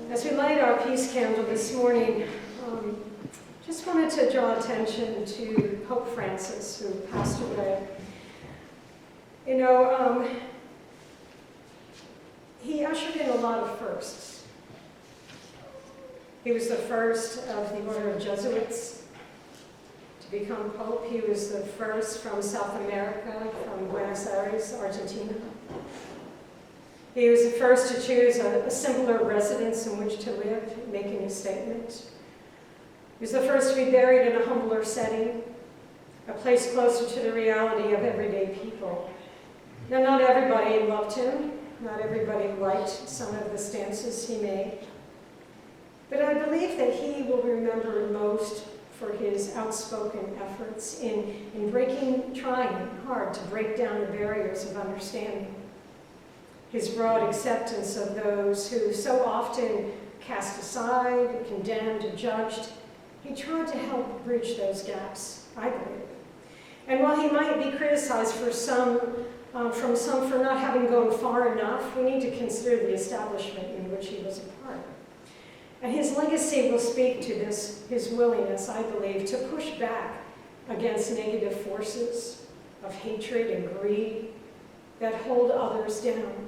As we light our peace candle this morning, just wanted to draw attention to Pope Francis, who passed away. You know, he ushered in a lot of firsts. He was the first of the Order of Jesuits to become Pope. He was the first from South America, from Buenos Aires, Argentina. He was the first to choose a simpler residence in which to live, making a statement. He was the first to be buried in a humbler setting, a place closer to the reality of everyday people. Now, not everybody loved him. Not everybody liked some of the stances he made. But I believe that he will be remembered most for his outspoken efforts in trying hard to break down the barriers of understanding. His broad acceptance of those who so often cast aside, condemned, or judged, he tried to help bridge those gaps, I believe. And while he might be criticized from some for not having gone far enough, we need to consider the establishment in which he was a part. And his legacy will speak to his willingness, I believe, to push back against negative forces of hatred and greed that hold others down.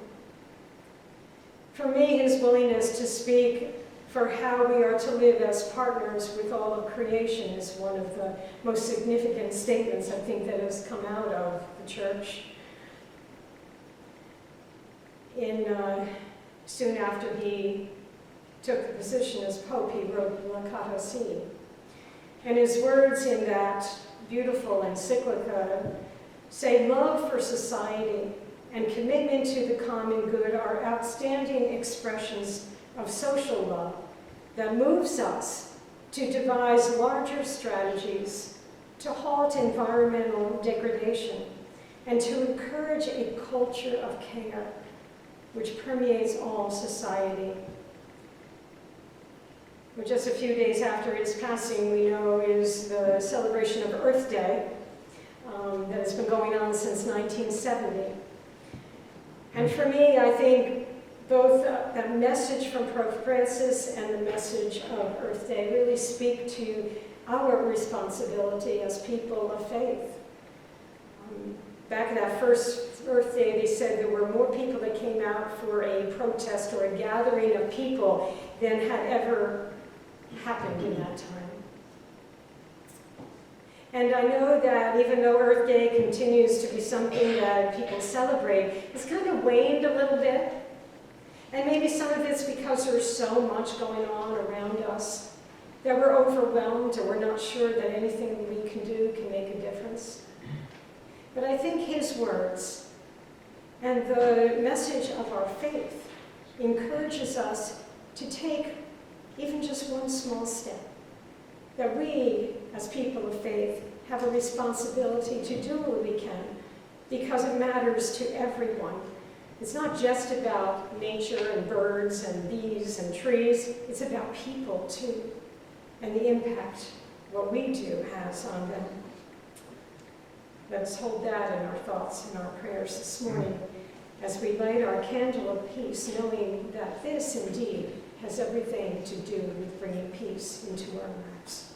For me, his willingness to speak for how we are to live as partners with all of creation is one of the most significant statements, I think, that has come out of the church. Soon after he took the position as Pope, he wrote UcCC. And his words in that beautiful encyclica say, "Love for society and commitment to the common good are outstanding expressions of social love that moves us to devise larger strategies to halt environmental degradation and to encourage a culture of care which permeates all society." Well, just a few days after his passing, we know, is the celebration of Earth Day that has been going on since 1970. And for me, I think both that message from Pope Francis and the message of Earth Day really speak to our responsibility as people of faith. Back in that first Earth Day, they said there were more people that came out for a protest or a gathering of people than had ever happened in that time. And I know that even though Earth Day continues to be something that people celebrate, it's kind of waned a little bit. And maybe some of it's because there's so much going on around us that we're overwhelmed or we're not sure that anything we can do can make a difference. But I think his words and the message of our faith encourages us to take even just one small step. That we, as people of faith, have a responsibility to do what we can because it matters to everyone. It's not just about nature and birds and bees and trees, it's about people too, and the impact what we do has on them. Let's hold that in our thoughts and our prayers this morning as we light our candle of peace, knowing that this indeed has everything to do with bringing peace into our lives.